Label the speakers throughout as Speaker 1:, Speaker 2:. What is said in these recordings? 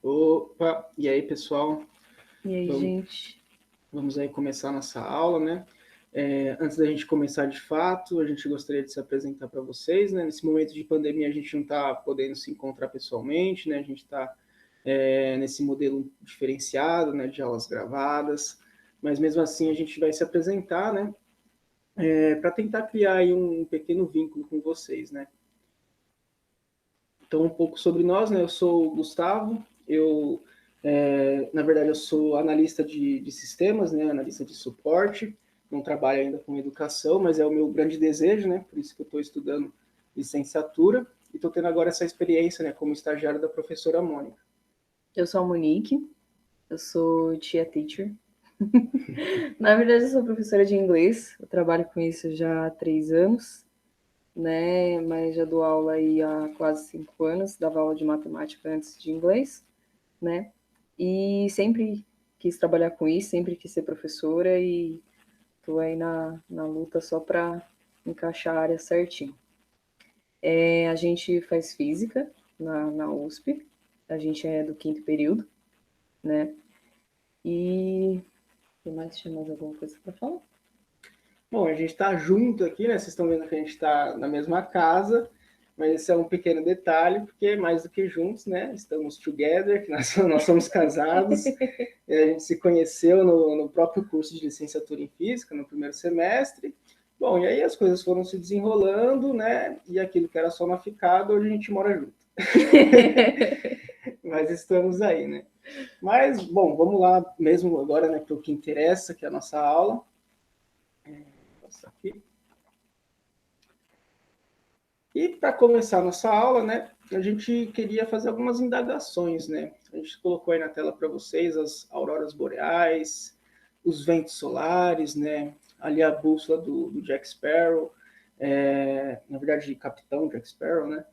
Speaker 1: Opa, e aí, pessoal?
Speaker 2: E aí,
Speaker 1: Vamos,
Speaker 2: gente?
Speaker 1: vamos aí começar a nossa aula, né? Antes da gente começar de fato, a gente gostaria de se apresentar para vocês, né? Nesse momento de pandemia, a gente não está podendo se encontrar pessoalmente, né? A gente está nesse modelo diferenciado, né? De aulas gravadas, mas mesmo assim a gente vai se apresentar, né? Para tentar criar aí um pequeno vínculo com vocês, né? Então, um pouco sobre nós, né? Eu sou o Gustavo, na verdade, eu sou analista de sistemas, né? Analista de suporte, não trabalho ainda com educação, mas é o meu grande desejo, né? Por isso que eu estou estudando licenciatura e estou tendo agora essa experiência, né? Como estagiário da professora Mônica.
Speaker 2: Eu sou a Monique, eu sou tia teacher. Na verdade, eu sou professora de inglês, eu trabalho com isso já há 3 anos, né? Mas já dou aula aí há quase 5 anos, dava aula de matemática antes de inglês, né? E sempre quis trabalhar com isso, sempre quis ser professora e tô aí na luta só para encaixar a área certinho. A gente faz física na USP, a gente é do 5º período, né? E tem mais alguma coisa para falar?
Speaker 1: Bom, a gente está junto aqui, né? Vocês estão vendo que a gente está na mesma casa, mas esse é um pequeno detalhe, porque mais do que juntos, né? Estamos together, que nós somos casados. A gente se conheceu no próprio curso de licenciatura em física, no primeiro semestre. Bom, e aí as coisas foram se desenrolando, né? E aquilo que era só uma ficada, hoje a gente mora junto. Mas estamos aí, né? Mas, bom, vamos lá mesmo agora, né, para o que interessa, que é a nossa aula. Vou passar aqui. E para começar a nossa aula, né, a gente queria fazer algumas indagações, né? A gente colocou aí na tela para vocês as auroras boreais, os ventos solares, né? Ali a bússola do Jack Sparrow, na verdade, Capitão Jack Sparrow, né?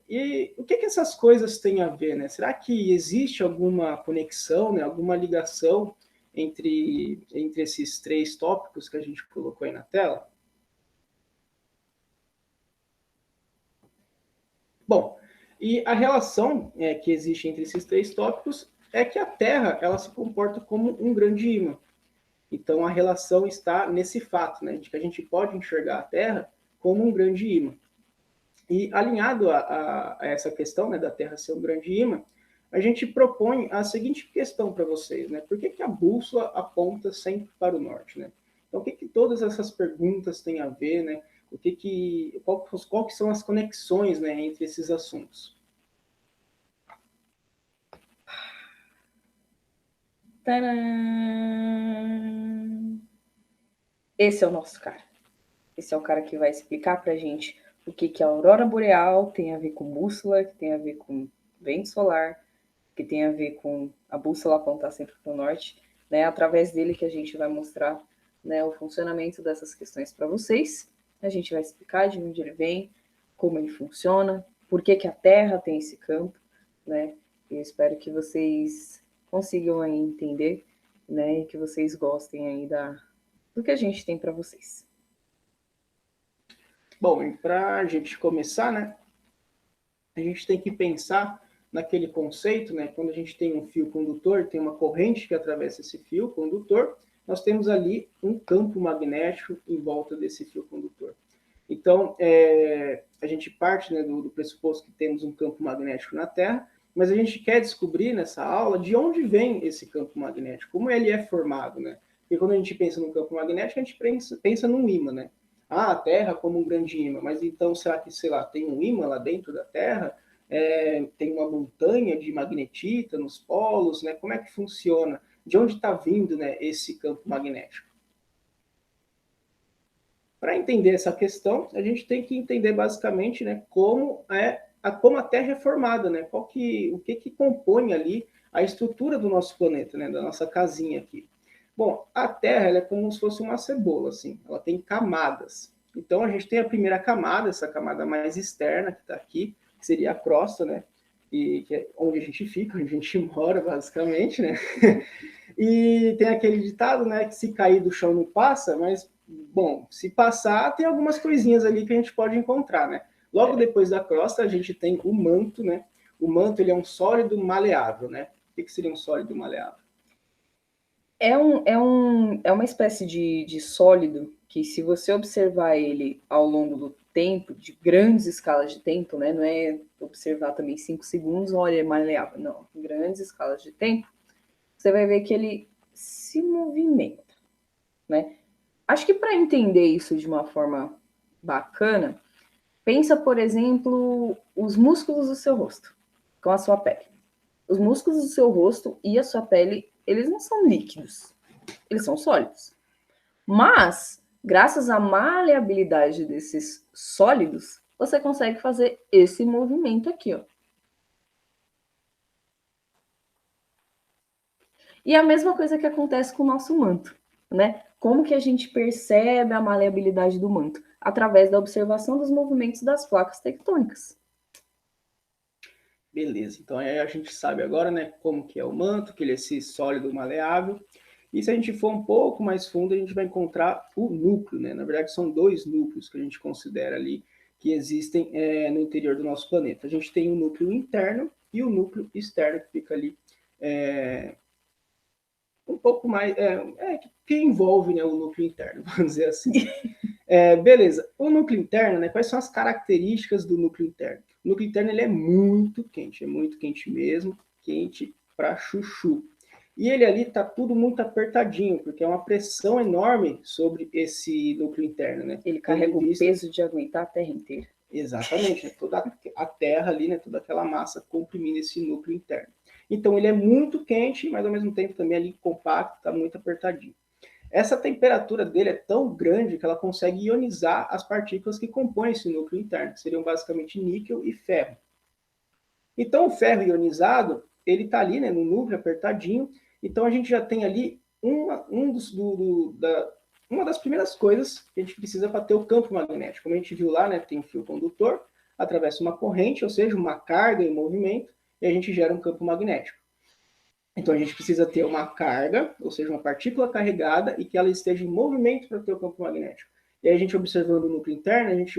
Speaker 1: E o que essas coisas têm a ver, né? Será que existe alguma conexão, né? Alguma ligação entre esses três tópicos que a gente colocou aí na tela? Bom, e a relação que existe entre esses três tópicos é que a Terra ela se comporta como um grande ímã. Então a relação está nesse fato, né, de que a gente pode enxergar a Terra como um grande ímã. E alinhado a essa questão, né, da Terra ser um grande ímã, a gente propõe a seguinte questão para vocês, né? Por que a bússola aponta sempre para o norte, né? Então, o que todas essas perguntas têm a ver, né? Qual que são as conexões, né, entre esses assuntos?
Speaker 2: Tadã! Esse é o nosso cara. Esse é o cara que vai explicar pra gente o que a aurora boreal tem a ver com bússola, que tem a ver com vento solar, que tem a ver com a bússola apontar sempre para o norte, né? Através dele que a gente vai mostrar, né, o funcionamento dessas questões para vocês. A gente vai explicar de onde ele vem, como ele funciona, por que a Terra tem esse campo, né? Eu espero que vocês consigam aí entender, né, e que vocês gostem aí do que a gente tem para vocês.
Speaker 1: Bom, e para a gente começar, né, a gente tem que pensar naquele conceito, né, quando a gente tem um fio condutor, tem uma corrente que atravessa esse fio condutor, nós temos ali um campo magnético em volta desse fio condutor. Então, a gente parte, né, do pressuposto que temos um campo magnético na Terra, mas a gente quer descobrir nessa aula de onde vem esse campo magnético, como ele é formado, né? Porque quando a gente pensa no campo magnético, a gente pensa num ímã, né? Ah, a Terra como um grande ímã, mas então será que, sei lá, tem um ímã lá dentro da Terra? Tem uma montanha de magnetita nos polos, né? Como é que funciona? De onde está vindo, né, esse campo magnético? Para entender essa questão, a gente tem que entender basicamente, né, como a Terra é formada, né, o que compõe ali a estrutura do nosso planeta, né, da nossa casinha aqui. Bom, a Terra ela é como se fosse uma cebola, assim, ela tem camadas. Então a gente tem a primeira camada, essa camada mais externa que está aqui, que seria a crosta, né, e que é onde a gente fica, onde a gente mora, basicamente, né. E tem aquele ditado, né, que se cair do chão não passa, mas, bom, se passar, tem algumas coisinhas ali que a gente pode encontrar, né? Logo depois da crosta, a gente tem o manto, né? o manto ele é um sólido maleável, né? O que seria um sólido maleável?
Speaker 2: É uma espécie de sólido que, se você observar ele ao longo do tempo, de grandes escalas de tempo, né? Não é observar também 5 segundos, olha, é maleável. Não, grandes escalas de tempo, você vai ver que ele se movimenta, né? Acho que para entender isso de uma forma bacana, pensa, por exemplo, os músculos do seu rosto com a sua pele. Os músculos do seu rosto e a sua pele, eles não são líquidos, eles são sólidos. Mas, graças à maleabilidade desses sólidos, você consegue fazer esse movimento aqui, ó. E a mesma coisa que acontece com o nosso manto, né? Como que a gente percebe a maleabilidade do manto? Através da observação dos movimentos das placas tectônicas.
Speaker 1: Beleza, então aí a gente sabe agora, né, como que é o manto, que ele é esse sólido maleável. E se a gente for um pouco mais fundo, a gente vai encontrar o núcleo, né? Na verdade, são dois núcleos que a gente considera ali que existem no interior do nosso planeta. A gente tem o núcleo interno e o núcleo externo, que fica ali um pouco mais, que envolve, né, o núcleo interno, vamos dizer assim. Beleza, o núcleo interno, né, quais são as características do núcleo interno? O núcleo interno ele é muito quente mesmo, quente para chuchu. E ele ali está tudo muito apertadinho, porque é uma pressão enorme sobre esse núcleo interno, né?
Speaker 2: Ele carrega o peso de aguentar a Terra inteira.
Speaker 1: Exatamente, né? Toda a Terra ali, né? Toda aquela massa comprimindo esse núcleo interno. Então ele é muito quente, mas ao mesmo tempo também ali compacto, está muito apertadinho. Essa temperatura dele é tão grande que ela consegue ionizar as partículas que compõem esse núcleo interno, que seriam basicamente níquel e ferro. Então o ferro ionizado, ele está ali, né, no núcleo apertadinho, então a gente já tem ali uma das primeiras coisas que a gente precisa para ter o campo magnético. Como a gente viu lá, né, tem um fio condutor, atravessa uma corrente, ou seja, uma carga em movimento, e a gente gera um campo magnético. Então a gente precisa ter uma carga, ou seja, uma partícula carregada, e que ela esteja em movimento para ter o campo magnético. E aí a gente observando o núcleo interno, a gente,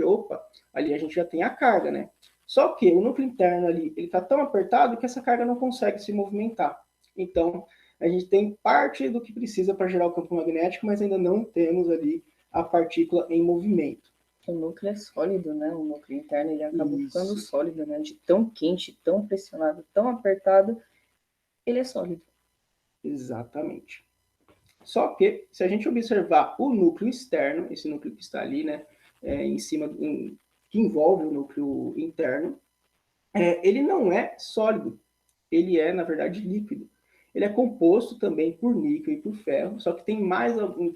Speaker 1: ali a gente já tem a carga, né? Só que o núcleo interno ali, ele está tão apertado que essa carga não consegue se movimentar. Então, a gente tem parte do que precisa para gerar o campo magnético, mas ainda não temos ali a partícula em movimento.
Speaker 2: O núcleo é sólido, né? O núcleo interno ele acaba ficando sólido, né? De tão quente, tão pressionado, tão apertado, ele é sólido.
Speaker 1: Exatamente. Só que, se a gente observar o núcleo externo, esse núcleo que está ali, né, em cima, que envolve o núcleo interno, ele não é sólido, ele é, na verdade, líquido. Ele é composto também por níquel e por ferro, só que tem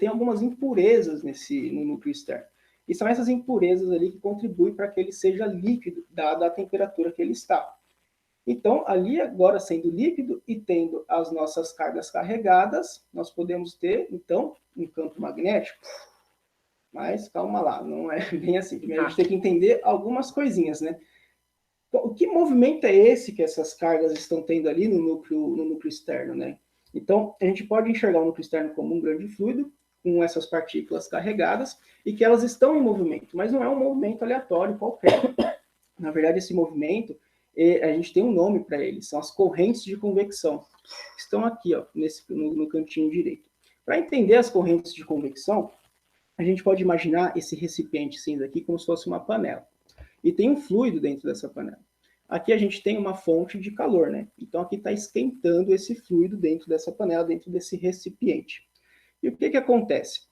Speaker 1: algumas impurezas no núcleo externo. E são essas impurezas ali que contribuem para que ele seja líquido, dada a temperatura que ele está. Então, ali agora sendo líquido e tendo as nossas cargas carregadas, nós podemos ter, então, um campo magnético. Mas calma lá, não é bem assim. Primeiro a gente tem que entender algumas coisinhas, né? O que movimento é esse que essas cargas estão tendo ali no núcleo externo, né? Então, a gente pode enxergar o núcleo externo como um grande fluido, com essas partículas carregadas, e que elas estão em movimento, mas não é um movimento aleatório qualquer. Na verdade, esse movimento, a gente tem um nome para ele, são as correntes de convecção. Estão aqui, ó, no cantinho direito. Para entender as correntes de convecção, a gente pode imaginar esse recipiente cinza aqui como se fosse uma panela. E tem um fluido dentro dessa panela. Aqui a gente tem uma fonte de calor, né? Então aqui está esquentando esse fluido dentro dessa panela, dentro desse recipiente. E o que acontece?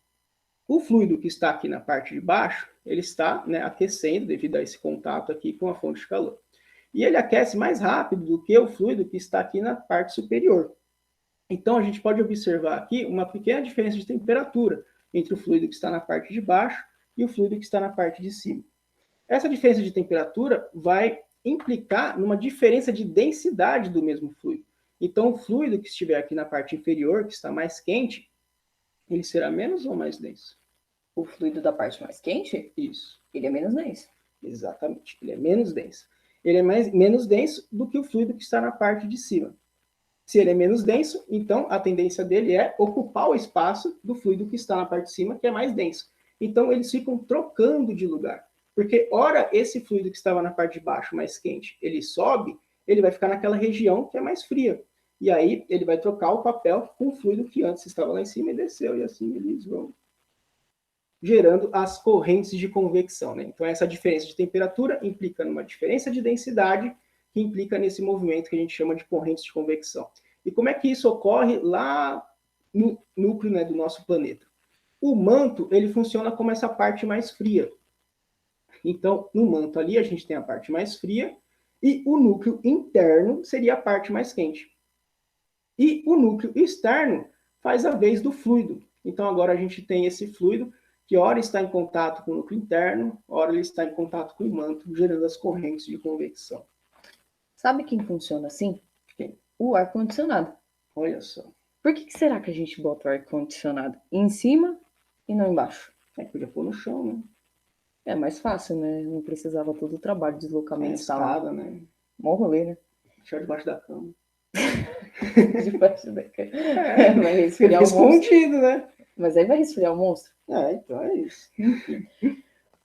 Speaker 1: O fluido que está aqui na parte de baixo, ele está, né, aquecendo devido a esse contato aqui com a fonte de calor. E ele aquece mais rápido do que o fluido que está aqui na parte superior. Então a gente pode observar aqui uma pequena diferença de temperatura entre o fluido que está na parte de baixo e o fluido que está na parte de cima. Essa diferença de temperatura vai implicar numa diferença de densidade do mesmo fluido. Então, o fluido que estiver aqui na parte inferior, que está mais quente, ele será menos ou mais denso?
Speaker 2: O fluido da parte mais quente?
Speaker 1: Isso.
Speaker 2: Ele é menos denso.
Speaker 1: Exatamente, ele é menos denso. Ele é menos denso do que o fluido que está na parte de cima. Se ele é menos denso, então a tendência dele é ocupar o espaço do fluido que está na parte de cima, que é mais denso. Então, eles ficam trocando de lugar. Porque, ora, esse fluido que estava na parte de baixo, mais quente, ele sobe, ele vai ficar naquela região que é mais fria. E aí ele vai trocar o papel com o fluido que antes estava lá em cima e desceu, e assim eles vão gerando as correntes de convecção, né? Então essa diferença de temperatura implica numa diferença de densidade, que implica nesse movimento que a gente chama de correntes de convecção. E como é que isso ocorre lá no núcleo, né, do nosso planeta? O manto, ele funciona como essa parte mais fria. Então, no manto ali, a gente tem a parte mais fria, e o núcleo interno seria a parte mais quente. E o núcleo externo faz a vez do fluido. Então, agora a gente tem esse fluido que ora está em contato com o núcleo interno, ora ele está em contato com o manto, gerando as correntes de convecção.
Speaker 2: Sabe quem funciona assim?
Speaker 1: Quem?
Speaker 2: O ar-condicionado.
Speaker 1: Olha só.
Speaker 2: Por que será que a gente bota o ar-condicionado em cima e não embaixo?
Speaker 1: Podia pôr no chão, né?
Speaker 2: É mais fácil, né? Não precisava todo o trabalho, deslocamento,
Speaker 1: escada, né?
Speaker 2: Mó rolê, né?
Speaker 1: Deixar debaixo da cama.
Speaker 2: Debaixo da cama.
Speaker 1: Vai resfriar o monstro, né?
Speaker 2: Mas aí vai resfriar o monstro.
Speaker 1: Então é isso.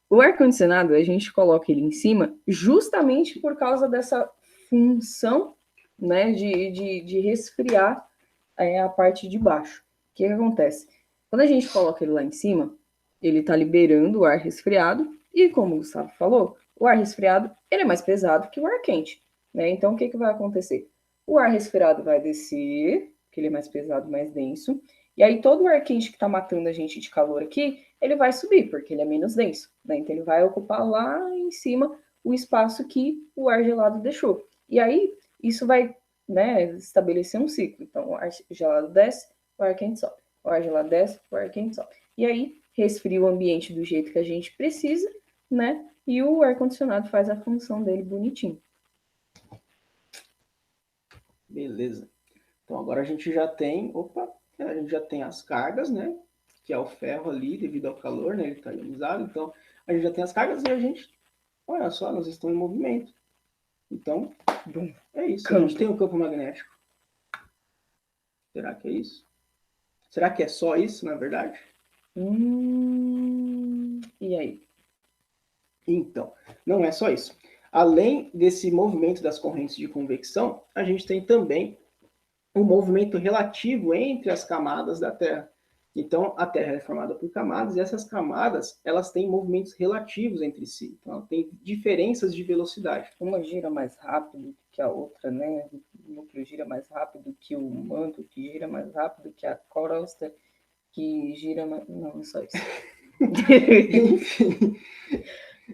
Speaker 2: O ar-condicionado, a gente coloca ele em cima justamente por causa dessa função, né, de resfriar a parte de baixo. O que acontece? Quando a gente coloca ele lá em cima, ele está liberando o ar resfriado, e como o Gustavo falou, o ar resfriado ele é mais pesado que o ar quente, né? Então, o que vai acontecer? O ar resfriado vai descer, porque ele é mais pesado, mais denso, e aí todo o ar quente que está matando a gente de calor aqui, ele vai subir, porque ele é menos denso, né? Então, ele vai ocupar lá em cima o espaço que o ar gelado deixou. E aí, isso vai, né, estabelecer um ciclo. Então, o ar gelado desce, o ar quente sobe. O ar gelado desce, o ar quente sobe. E aí, resfria o ambiente do jeito que a gente precisa, né? E o ar-condicionado faz a função dele bonitinho.
Speaker 1: Beleza. Então, agora a gente já tem, a gente já tem as cargas, né? Que é o ferro ali, devido ao calor, né? Ele está ionizado. Então, a gente já tem as cargas e a gente, olha só, elas estão em movimento. Então, é isso.
Speaker 2: Campo.
Speaker 1: A gente tem um campo magnético. Será que é isso? Será que é só isso, na verdade?
Speaker 2: E aí?
Speaker 1: Então, não é só isso. Além desse movimento das correntes de convecção, a gente tem também um movimento relativo entre as camadas da Terra. Então, a Terra é formada por camadas, e essas camadas, elas têm movimentos relativos entre si. Então, ela tem diferenças de velocidade.
Speaker 2: Uma gira mais rápido que a outra, né? O núcleo gira mais rápido que o manto, que gira mais rápido que a crosta, que gira mais... Não, é só isso.
Speaker 1: Enfim.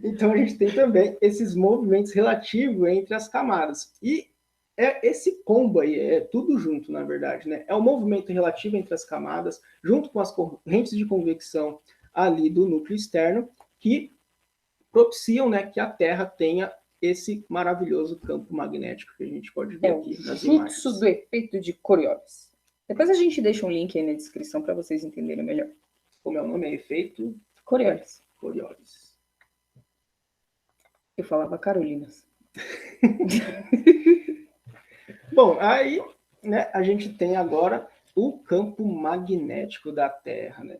Speaker 1: Então, a gente tem também esses movimentos relativos entre as camadas. E esse combo aí, é tudo junto, na verdade, né? É o movimento relativo entre as camadas, junto com as correntes de convecção ali do núcleo externo, que propiciam, né, que a Terra tenha esse maravilhoso campo magnético que a gente pode ver aqui nas imagens.
Speaker 2: Fluxo do efeito de Coriolis. Depois a gente deixa um link aí na descrição para vocês entenderem melhor.
Speaker 1: Como é o nome? É efeito
Speaker 2: Coriolis.
Speaker 1: Coriolis.
Speaker 2: Eu falava Carolinas.
Speaker 1: Bom, aí, né, a gente tem agora o campo magnético da Terra, né?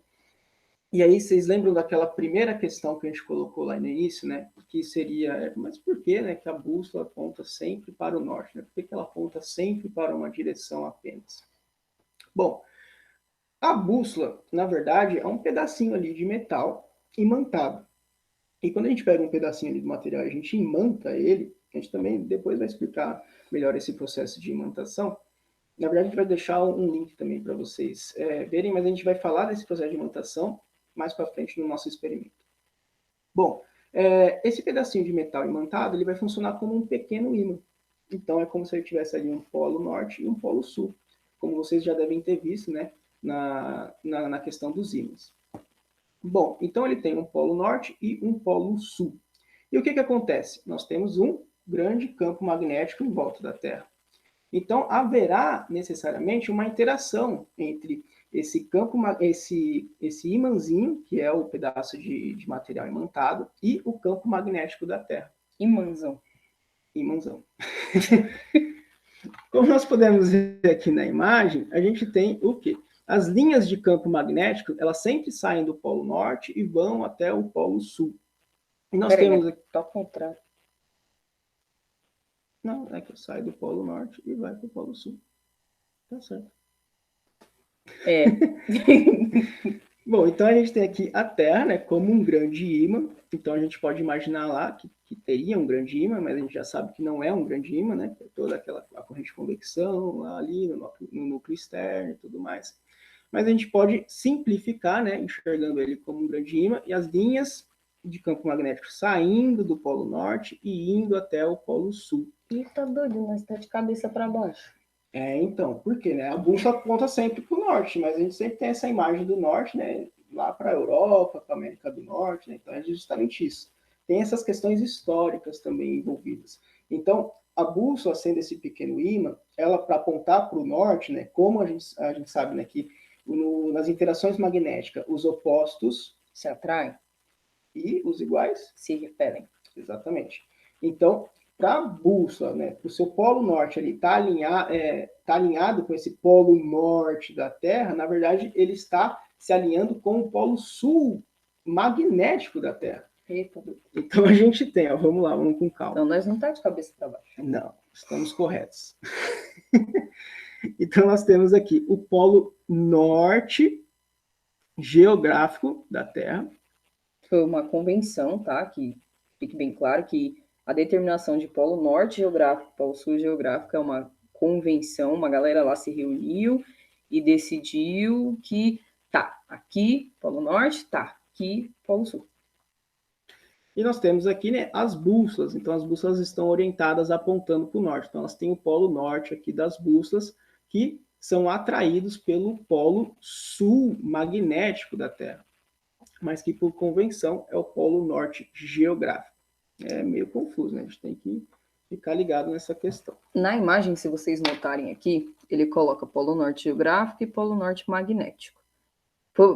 Speaker 1: E aí vocês lembram daquela primeira questão que a gente colocou lá no início, né? Que seria, mas por que, né, que a bússola aponta sempre para o norte, né? Por que ela aponta sempre para uma direção apenas? Bom, a bússola, na verdade, é um pedacinho ali de metal imantado. E quando a gente pega um pedacinho ali do material e a gente imanta ele, a gente também depois vai explicar melhor esse processo de imantação. Na verdade, a gente vai deixar um link também para vocês verem, mas a gente vai falar desse processo de imantação mais para frente no nosso experimento. Bom, esse pedacinho de metal imantado, ele vai funcionar como um pequeno ímã. Então, é como se ele tivesse ali um polo norte e um polo sul, como vocês já devem ter visto, né, na questão dos ímãs. Bom, então ele tem um polo norte e um polo sul. E o que acontece? Nós temos um grande campo magnético em volta da Terra. Então, haverá necessariamente uma interação entre esse campo, esse imãzinho, que é o pedaço de material imantado, e o campo magnético da Terra.
Speaker 2: Imãzão.
Speaker 1: Imãzão. Como nós podemos ver aqui na imagem, a gente tem o quê? As linhas de campo magnético, elas sempre saem do polo norte e vão até o polo sul. E nós temos aqui...
Speaker 2: Tá ao contrário.
Speaker 1: Não, é que sai do Polo Norte e vai para o Polo Sul. Tá certo.
Speaker 2: É.
Speaker 1: Bom, então a gente tem aqui a Terra, né, como um grande ímã. Então a gente pode imaginar lá que teria um grande ímã, mas a gente já sabe que não é um grande ímã, né? Toda aquela a corrente de convecção lá ali no núcleo externo e tudo mais. Mas a gente pode simplificar, né, enxergando ele como um grande ímã e as linhas de campo magnético saindo do Polo Norte e indo até o Polo Sul.
Speaker 2: Ih, tá doido, mas tá de cabeça para baixo.
Speaker 1: Então, por quê, né? A bússola aponta sempre para o norte, mas a gente sempre tem essa imagem do norte, né? Lá para a Europa, para a América do Norte, né? Então é justamente isso. Tem essas questões históricas também envolvidas. Então, a bússola, sendo esse pequeno ímã, ela para apontar para o norte, né? Como a gente sabe, né? Que nas interações magnéticas, os opostos
Speaker 2: se atraem
Speaker 1: e os iguais
Speaker 2: se repelem.
Speaker 1: Exatamente. Então, para a bússola, né, para o seu polo norte ali tá alinhado com esse polo norte da Terra, na verdade, ele está se alinhando com o polo sul magnético da Terra.
Speaker 2: Eita.
Speaker 1: Então a gente tem, ó, vamos lá, vamos com calma.
Speaker 2: Então nós não tá de cabeça para baixo.
Speaker 1: Não, estamos corretos. Então nós temos aqui o polo norte geográfico da Terra.
Speaker 2: Foi uma convenção, tá? Que fique bem claro que a determinação de polo norte geográfico, polo sul geográfico é uma convenção, uma galera lá se reuniu e decidiu que tá, aqui polo norte, tá, aqui polo sul.
Speaker 1: E nós temos aqui, né, as bússolas. Então, as bússolas estão orientadas apontando para o norte. Então, elas têm o polo norte aqui das bússolas, que são atraídos pelo polo sul magnético da Terra, mas que, por convenção, é o polo norte geográfico. É meio confuso, né? A gente tem que ficar ligado nessa questão.
Speaker 2: Na imagem, se vocês notarem aqui, ele coloca polo norte geográfico e polo norte magnético.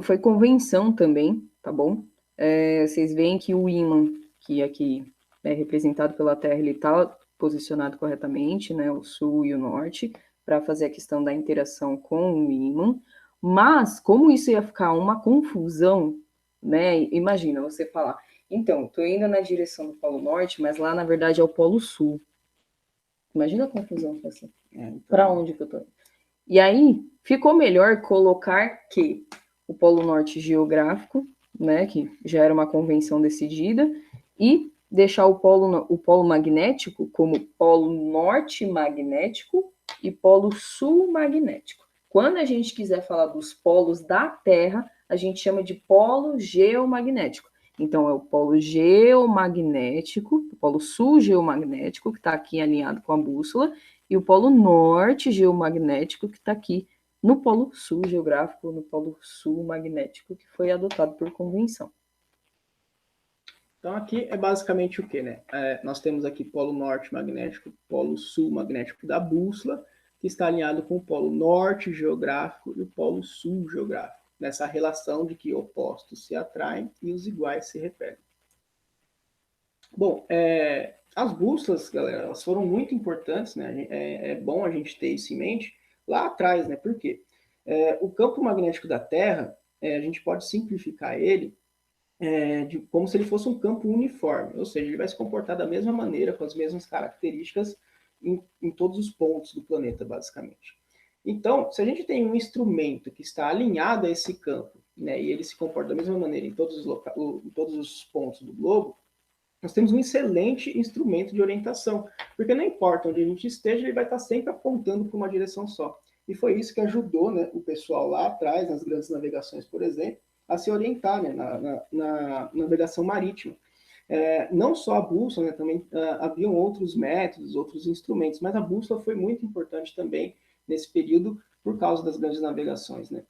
Speaker 2: Foi convenção também, tá bom? Vocês veem que o ímã, que aqui é representado pela Terra, ele está posicionado corretamente, né? O sul e o norte, para fazer a questão da interação com o ímã. Mas, como isso ia ficar uma confusão, né? Imagina você falar, então, estou indo na direção do Polo Norte, mas lá, na verdade, é o Polo Sul. Imagina a confusão que é assim.
Speaker 1: Então...
Speaker 2: Para onde que eu tô indo? E aí, ficou melhor colocar que o Polo Norte geográfico, né, que já era uma convenção decidida, e deixar o polo magnético como polo norte magnético e polo sul magnético. Quando a gente quiser falar dos polos da Terra, a gente chama de polo geomagnético. Então, é o polo geomagnético, o polo sul geomagnético, que está aqui alinhado com a bússola, e o polo norte geomagnético, que está aqui no polo sul geográfico, no polo sul magnético, que foi adotado por convenção.
Speaker 1: Então, aqui é basicamente o que, né? Nós temos aqui polo norte magnético, polo sul magnético da bússola, que está alinhado com o polo norte geográfico e o polo sul geográfico, nessa relação de que opostos se atraem e os iguais se repelem. Bom, as bússolas, galera, elas foram muito importantes, né? É bom a gente ter isso em mente lá atrás, né? Por quê? O campo magnético da Terra, a gente pode simplificar ele como se ele fosse um campo uniforme, ou seja, ele vai se comportar da mesma maneira, com as mesmas características em todos os pontos do planeta, basicamente. Então, se a gente tem um instrumento que está alinhado a esse campo, né, e ele se comporta da mesma maneira em todos os pontos do globo, nós temos um excelente instrumento de orientação, porque não importa onde a gente esteja, ele vai estar sempre apontando para uma direção só. E foi isso que ajudou, né, o pessoal lá atrás, nas grandes navegações, por exemplo, a se orientar, né, na navegação marítima. Não só a bússola, né, também haviam outros métodos, outros instrumentos, mas a bússola foi muito importante também nesse período por causa das grandes navegações, né?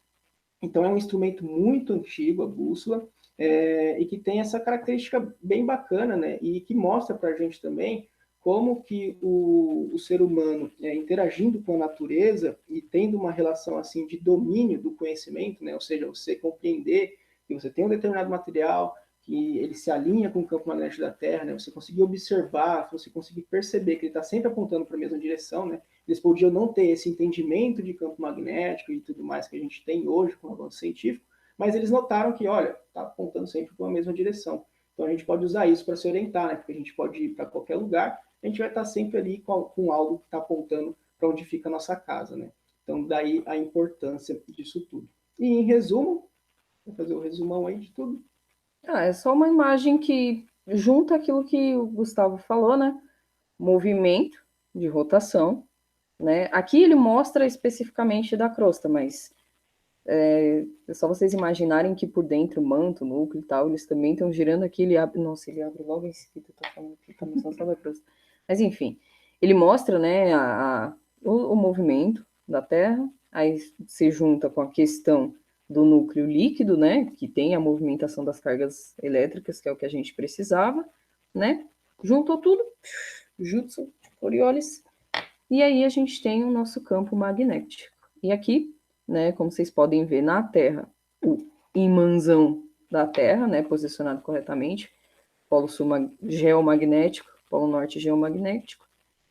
Speaker 1: Então é um instrumento muito antigo, a bússola, e que tem essa característica bem bacana, né? E que mostra para a gente também como que o ser humano, interagindo com a natureza e tendo uma relação assim de domínio do conhecimento, né? Ou seja, você compreender que você tem um determinado material, que ele se alinha com o campo magnético da Terra, né? Você conseguir observar, você conseguir perceber que ele está sempre apontando para a mesma direção, né? Eles podiam não ter esse entendimento de campo magnético e tudo mais que a gente tem hoje com o avanço científico, mas eles notaram que, olha, está apontando sempre para a mesma direção. Então a gente pode usar isso para se orientar, né? Porque a gente pode ir para qualquer lugar a gente vai estar sempre ali com algo que está apontando para onde fica a nossa casa, né? Então, daí a importância disso tudo. E em resumo, vou fazer o resumão aí de tudo.
Speaker 2: É só uma imagem que junta aquilo que o Gustavo falou, né? Movimento de rotação, né? Aqui ele mostra especificamente da crosta, mas é só vocês imaginarem que por dentro, o manto, o núcleo e tal, eles também estão girando aqui, ele abre, nossa, ele abre logo em seguida, eu tô falando que tá mostrando só da crosta. Mas enfim, ele mostra, né, o movimento da Terra, aí se junta com a questão do núcleo líquido, né, que tem a movimentação das cargas elétricas, que é o que a gente precisava, né, juntou tudo, Jutsu, Coriolis, e aí a gente tem o nosso campo magnético. E aqui, né, como vocês podem ver na Terra, o imãzão da Terra, né, posicionado corretamente, polo sul geomagnético, polo norte geomagnético,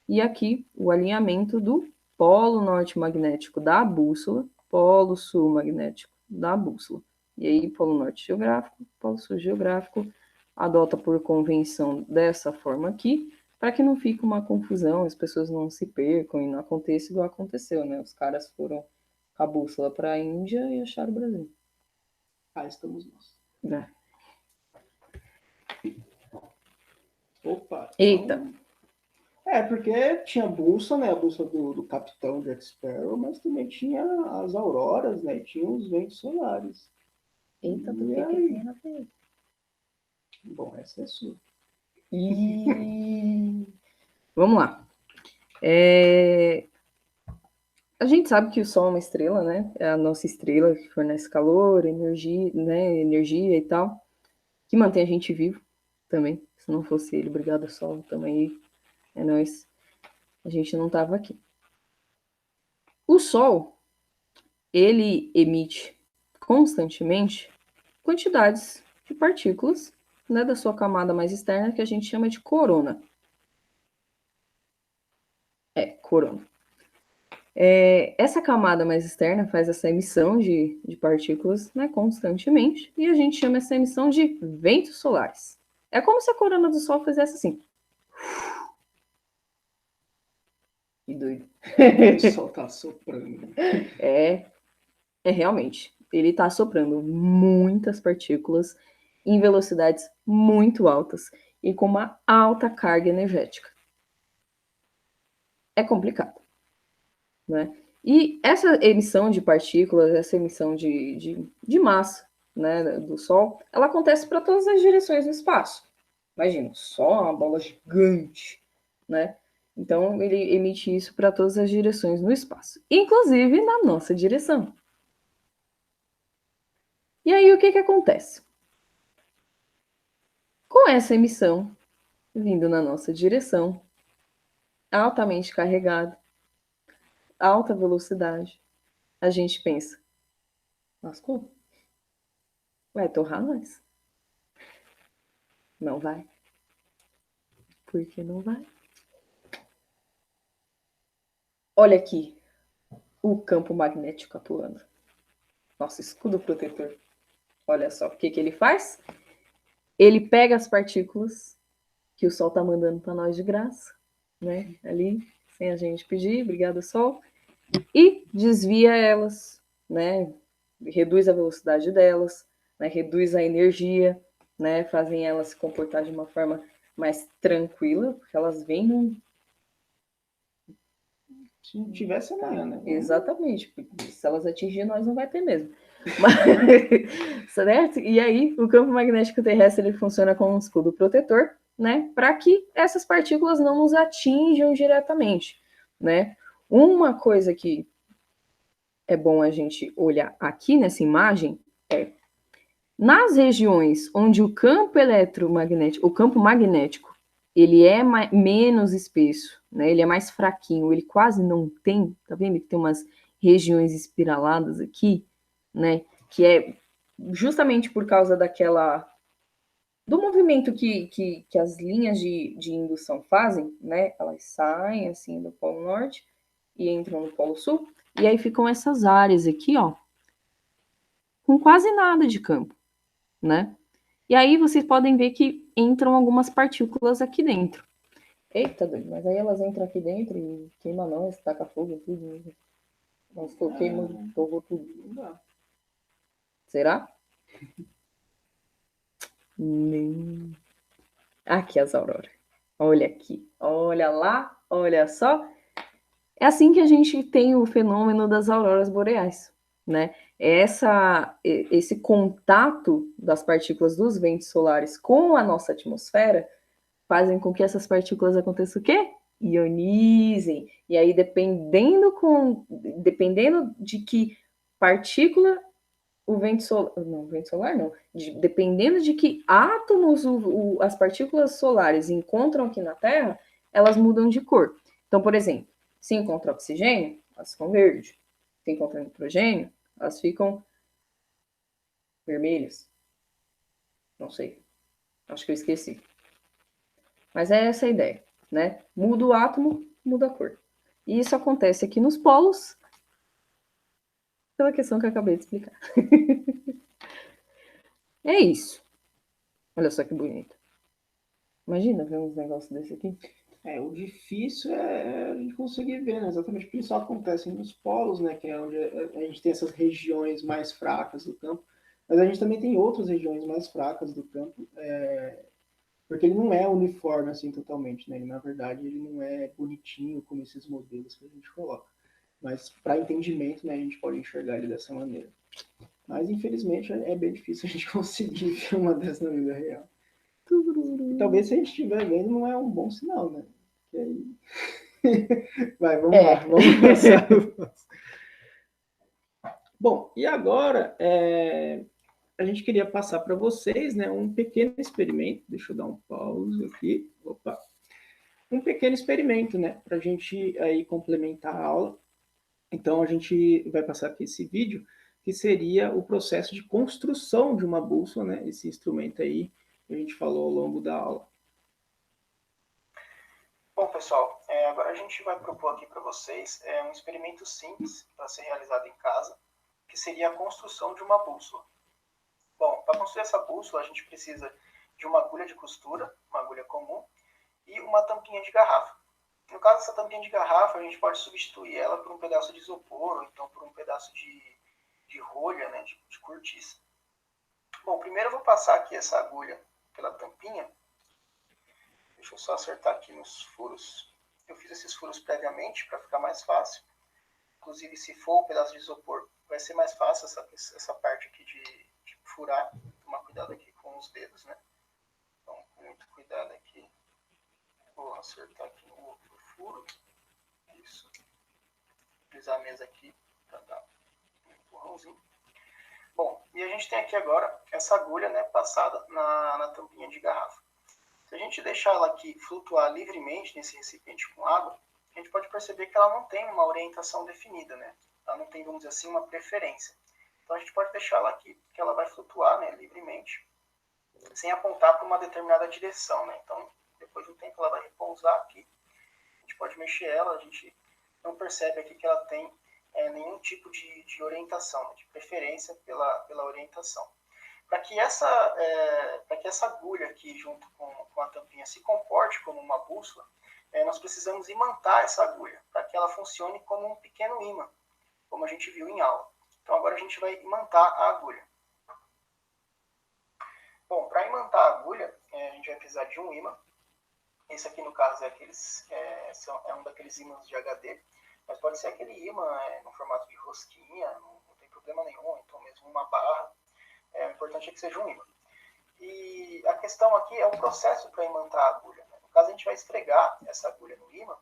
Speaker 2: e aqui o alinhamento do polo norte magnético da bússola, polo sul magnético da bússola. E aí, polo norte geográfico, polo sul geográfico, adota por convenção dessa forma aqui, para que não fique uma confusão, as pessoas não se percam e não aconteça igual aconteceu, né? Os caras foram com a bússola para a Índia e acharam o Brasil.
Speaker 1: Ah, estamos nós.
Speaker 2: É.
Speaker 1: Opa!
Speaker 2: Eita!
Speaker 1: Então... porque tinha a bússola, né? A bússola do Capitão Jack Sparrow, mas também tinha as auroras, né? Tinha os ventos solares.
Speaker 2: Eita, do
Speaker 1: E
Speaker 2: que
Speaker 1: aí?
Speaker 2: tem a ver?
Speaker 1: Bom, essa é sua.
Speaker 2: Vamos lá. A gente sabe que o Sol é uma estrela, né? É a nossa estrela que fornece calor, energia, né? Energia e tal, que mantém a gente vivo também. Se não fosse ele, obrigado, Sol, também é nóis. A gente não tava aqui. O Sol, ele emite constantemente quantidades de partículas, né, da sua camada mais externa, que a gente chama de corona. Corona. Essa camada mais externa faz essa emissão de partículas, né, constantemente, e a gente chama essa emissão de ventos solares. É como se a corona do Sol fizesse assim. Que doido.
Speaker 1: O sol tá soprando.
Speaker 2: É realmente. Ele está soprando muitas partículas em velocidades muito altas e com uma alta carga energética. É complicado, né? E essa emissão de partículas, essa emissão de massa, né, do Sol, ela acontece para todas as direções do espaço. Imagina, o Sol é uma bola gigante, né? Então, ele emite isso para todas as direções no espaço, inclusive na nossa direção. E aí, o que acontece? Com essa emissão vindo na nossa direção, altamente carregada, alta velocidade, a gente pensa, lascou? Vai torrar nós? Não vai. Por que não vai? Olha aqui o campo magnético atuando. Nosso escudo protetor. Olha só o que ele faz. Ele pega as partículas que o Sol está mandando para nós de graça, né? Ali, sem a gente pedir, obrigado, Sol, e desvia elas, né? Reduz a velocidade delas, né? Reduz a energia, né? Fazem elas se comportar de uma forma mais tranquila, porque elas vêm num...
Speaker 1: Se não tivesse amanhã, né?
Speaker 2: Exatamente, porque se elas atingirem, nós não vai ter mesmo. Mas, certo? E aí, o campo magnético terrestre ele funciona como um escudo protetor, né? Para que essas partículas não nos atinjam diretamente, né? Uma coisa que é bom a gente olhar aqui nessa imagem é nas regiões onde o campo eletromagnético, o campo magnético, ele é menos espesso, né? Ele é mais fraquinho, ele quase não tem, tá vendo que tem umas regiões espiraladas aqui, né? Que é justamente por causa do movimento que as linhas de indução fazem, né? Elas saem assim do Polo Norte e entram no Polo Sul, e aí ficam essas áreas aqui, ó, com quase nada de campo, né? E aí vocês podem ver que entram algumas partículas aqui dentro. Eita, doido, mas aí elas entram aqui dentro e queima nós, taca fogo, tudo. Nós queimamos, torrou tudo.
Speaker 1: Não dá.
Speaker 2: Será? Nem. Aqui as auroras. Olha aqui, olha lá, olha só. É assim que a gente tem o fenômeno das auroras boreais, né? Esse contato das partículas dos ventos solares com a nossa atmosfera fazem com que essas partículas aconteçam o quê? Ionizem. E aí, dependendo de que partícula o vento solar. Não, vento solar não. Dependendo de que átomos as partículas solares encontram aqui na Terra, elas mudam de cor. Então, por exemplo, se encontra oxigênio, elas ficam verdes. Se encontra nitrogênio, elas ficam vermelhas. Não sei. Acho que eu esqueci. Mas é essa a ideia, né? Muda o átomo, muda a cor. E isso acontece aqui nos polos, pela questão que eu acabei de explicar. É isso. Olha só que bonito. Imagina ver uns negócios desse aqui.
Speaker 1: O difícil é a gente conseguir ver, né? Exatamente porque isso acontece nos polos, né? Que é onde a gente tem essas regiões mais fracas do campo. Mas a gente também tem outras regiões mais fracas do campo, porque ele não é uniforme assim totalmente, né? Ele, na verdade, ele não é bonitinho como esses modelos que a gente coloca. Mas para entendimento, né, a gente pode enxergar ele dessa maneira. Mas infelizmente é bem difícil a gente conseguir ver uma dessa na vida real. E talvez se a gente estiver vendo não é um bom sinal, né? E aí... Vai, vamos lá. Vamos passar. Bom, e agora a gente queria passar para vocês, né, um pequeno experimento. Deixa eu dar um pause aqui. Opa. Um pequeno experimento, né, para a gente aí complementar a aula. Então a gente vai passar aqui esse vídeo, que seria o processo de construção de uma bússola, né, esse instrumento aí que a gente falou ao longo da aula. Bom, pessoal, agora a gente vai propor aqui para vocês um experimento simples para ser realizado em casa, que seria a construção de uma bússola. Bom, para construir essa bússola a gente precisa de uma agulha de costura, uma agulha comum, e uma tampinha de garrafa. No caso dessa tampinha de garrafa, a gente pode substituir ela por um pedaço de isopor, ou então por um pedaço de rolha, né, de cortiça. Bom, primeiro eu vou passar aqui essa agulha pela tampinha. Deixa eu só acertar aqui nos furos. Eu fiz esses furos previamente para ficar mais fácil. Inclusive, se for um pedaço de isopor, vai ser mais fácil essa parte aqui de furar. Tomar cuidado aqui com os dedos, né? Então, com muito cuidado aqui. Vou acertar aqui no outro furo. Isso. Vou utilizar a mesa aqui para dar um empurrãozinho. Bom, e a gente tem aqui agora essa agulha, né, passada na tampinha de garrafa. Se a gente deixar ela aqui flutuar livremente nesse recipiente com água, a gente pode perceber que ela não tem uma orientação definida, né? Ela não tem, vamos dizer assim, uma preferência. Então a gente pode deixar ela aqui, que ela vai flutuar, né, livremente, sem apontar para uma determinada direção, né? Então, depois de um tempo ela vai repousar aqui. A gente pode mexer ela, a gente não percebe aqui que ela tem nenhum tipo de orientação, né, de preferência pela orientação. Para que essa agulha aqui, junto com a tampinha, se comporte como uma bússola, nós precisamos imantar essa agulha, para que ela funcione como um pequeno ímã, como a gente viu em aula. Então agora a gente vai imantar a agulha. Bom, para imantar a agulha, a gente vai precisar de um ímã. Esse aqui, no caso, é um daqueles ímãs de HD, mas pode ser aquele ímã no formato de rosquinha, não tem problema nenhum, então mesmo uma barra. O importante é que seja um ímã. E a questão aqui é o processo para imantar a agulha. Né? No caso, a gente vai esfregar essa agulha no ímã,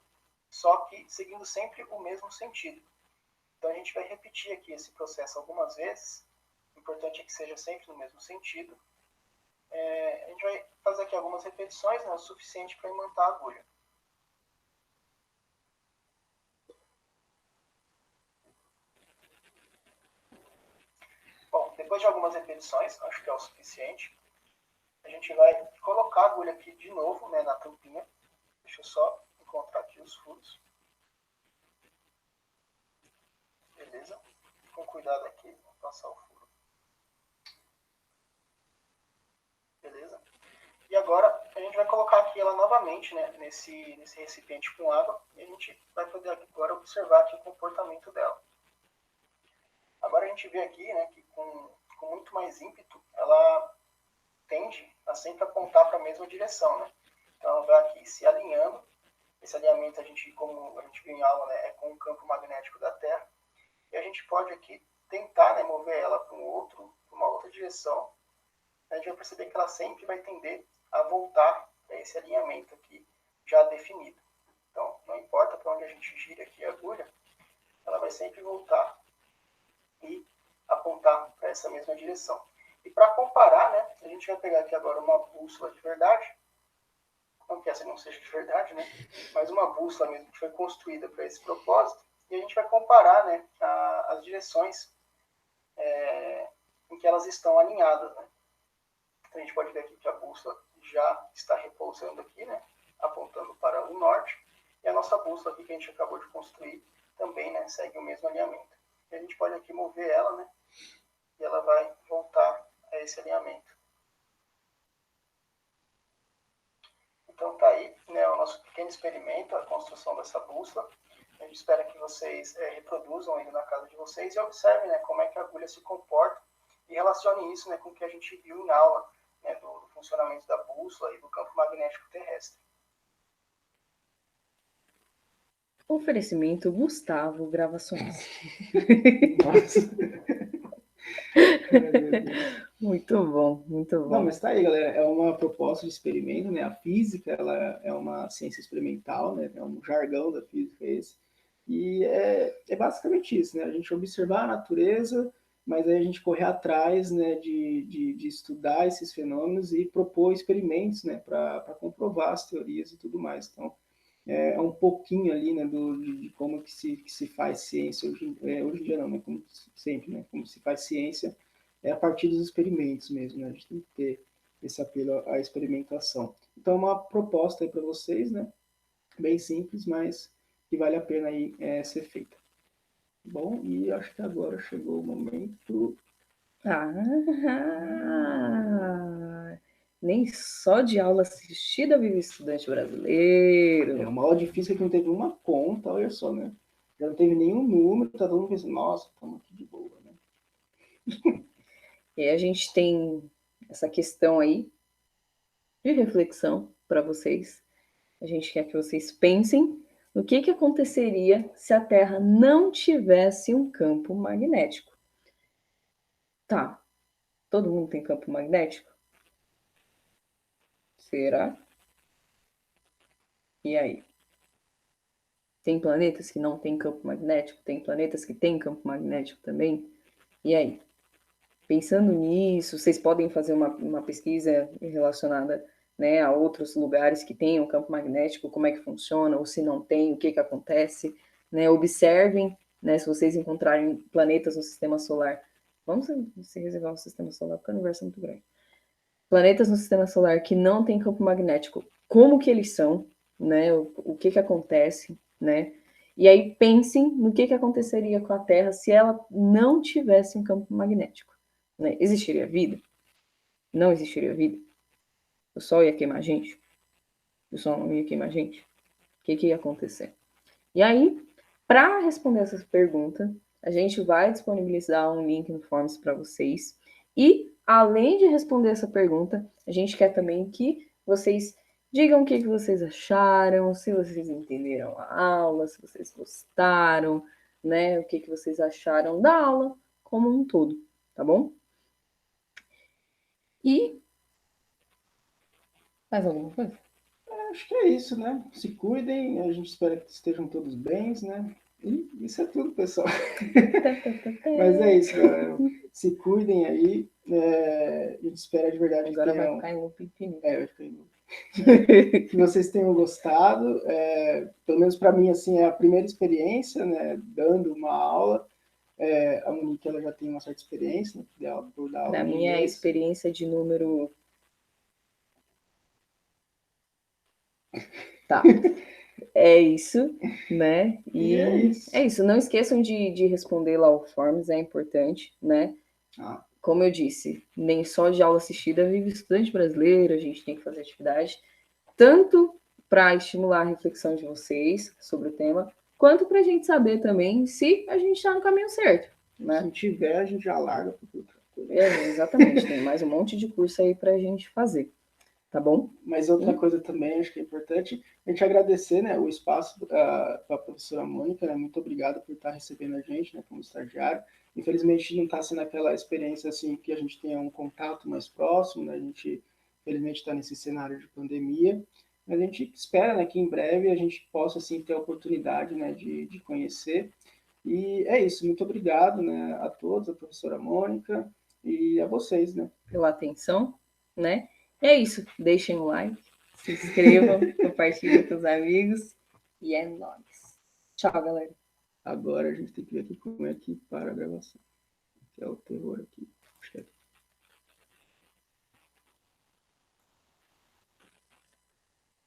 Speaker 1: só que seguindo sempre o mesmo sentido. Então a gente vai repetir aqui esse processo algumas vezes. O importante é que seja sempre no mesmo sentido. A gente vai fazer aqui algumas repetições, né, o suficiente para imantar a agulha. Bom, depois de algumas repetições, acho que é o suficiente, a gente vai colocar a agulha aqui de novo, né, na tampinha. Deixa eu só encontrar aqui os furos. Beleza? Com cuidado aqui, vou passar o furo. Beleza? E agora a gente vai colocar aqui ela novamente, né, nesse recipiente com água, e a gente vai poder agora observar aqui o comportamento dela. Agora a gente vê aqui, né, que com muito mais ímpeto, ela tende a sempre apontar para a mesma direção, né? Então ela vai aqui se alinhando. Esse alinhamento, como a gente viu em aula, né, é com o campo magnético da Terra. E a gente pode aqui tentar, né, mover ela para uma outra direção. A gente vai perceber que ela sempre vai tender a voltar para esse alinhamento aqui já definido. Então, não importa para onde a gente gira aqui a agulha, ela vai sempre voltar e apontar para essa mesma direção. E para comparar, né, a gente vai pegar aqui agora uma bússola de verdade, não que essa não seja de verdade, né, mas uma bússola mesmo que foi construída para esse propósito, e a gente vai comparar, né, as direções em que elas estão alinhadas, né. Então a gente pode ver aqui que a bússola já está repousando aqui, né, apontando para o norte, e a nossa bússola aqui que a gente acabou de construir também, né, segue o mesmo alinhamento. E a gente pode aqui mover ela, né, e ela vai voltar a esse alinhamento. Então tá aí, né, o nosso pequeno experimento, a construção dessa bússola. A gente espera que vocês reproduzam aí na casa de vocês e observem, né, como é que a agulha se comporta e relacione isso, né, com o que a gente viu em aula, né, do funcionamento da bússola e do campo magnético terrestre.
Speaker 2: Oferecimento Gustavo Gravações.
Speaker 1: Nossa.
Speaker 2: Muito bom, muito bom.
Speaker 1: Não, mas tá aí, galera. É uma proposta de experimento, né? A física, ela é uma ciência experimental, né? É um jargão da física esse. E é basicamente isso, né? A gente observar a natureza, mas aí a gente correr atrás, né, de estudar esses fenômenos e propor experimentos, né, para comprovar as teorias e tudo mais. Então, é um pouquinho ali, né, de como que se faz ciência hoje em dia não, né, como sempre, né, como se faz ciência a partir dos experimentos mesmo, né, a gente tem que ter esse apelo à experimentação. Então, uma proposta aí para vocês, né, bem simples, mas que vale a pena aí ser feita. Bom, e acho que agora chegou o momento...
Speaker 2: Nem só de aula assistida vive estudante brasileiro.
Speaker 1: É uma aula difícil que não teve uma conta, olha só, né? Já não teve nenhum número, tá todo mundo pensando, nossa, estamos aqui de boa, né?
Speaker 2: E aí a gente tem essa questão aí de reflexão para vocês. A gente quer que vocês pensem no que aconteceria se a Terra não tivesse um campo magnético. Tá, todo mundo tem campo magnético? Será? E aí? Tem planetas que não têm campo magnético? Tem planetas que têm campo magnético também? E aí? Pensando nisso, vocês podem fazer uma pesquisa relacionada, né, a outros lugares que tenham campo magnético, como é que funciona, ou se não tem, o que acontece. Né? Observem, né, se vocês encontrarem planetas no sistema solar. Vamos se reservar o sistema solar, porque o universo é muito grande. Planetas no sistema solar que não têm campo magnético, como que eles são, né? O que acontece, né? E aí pensem no que aconteceria com a Terra se ela não tivesse um campo magnético. Né? Existiria vida? Não existiria vida? O Sol ia queimar a gente? O Sol não ia queimar a gente? O que ia acontecer? E aí, para responder essa pergunta, a gente vai disponibilizar um link no Forms para vocês. E, além de responder essa pergunta, a gente quer também que vocês digam o que vocês acharam, se vocês entenderam a aula, se vocês gostaram, né? O que vocês acharam da aula como um todo, tá bom? E mais alguma coisa?
Speaker 1: Acho que é isso, né? Se cuidem, a gente espera que estejam todos bem, né? E isso é tudo, pessoal. Mas é isso, galera. Se cuidem aí. A gente espera de verdade
Speaker 2: agora
Speaker 1: que tenham...
Speaker 2: vai ficar em loop infinito.
Speaker 1: vai ficar em loop. Que vocês tenham gostado. Pelo menos para mim, assim, é a primeira experiência, né? Dando uma aula. A Monique, ela já tem uma certa experiência, né? Por dar aula.
Speaker 2: Para mim é a experiência de número... Tá. É isso, né? E é isso. Não esqueçam de responder lá o Forms, é importante, né? como eu disse, nem só de aula assistida vive estudante brasileiro, a gente tem que fazer atividade, tanto para estimular a reflexão de vocês sobre o tema, quanto para a gente saber também se a gente está no caminho certo. Né?
Speaker 1: Se tiver, a gente já larga para outra coisa.
Speaker 2: Exatamente, tem mais um monte de curso aí para a gente fazer. Tá bom?
Speaker 1: Mas outra coisa também, acho que é importante, a gente agradecer, né, o espaço para a professora Mônica, né, muito obrigado por estar recebendo a gente, né, como estagiário. Infelizmente não está sendo aquela experiência assim que a gente tenha um contato mais próximo, né, a gente infelizmente está nesse cenário de pandemia, mas a gente espera, né, que em breve a gente possa assim ter a oportunidade, né, de conhecer. E é isso, muito obrigado, né, a todos, a professora Mônica e a vocês, né.
Speaker 2: Pela atenção, né? É isso, deixem o like, se inscrevam, compartilhem com os amigos e é nóis. Tchau, galera.
Speaker 1: Agora a gente tem que ver aqui como é que para a gravação. Que é o terror aqui. Acho que é aqui.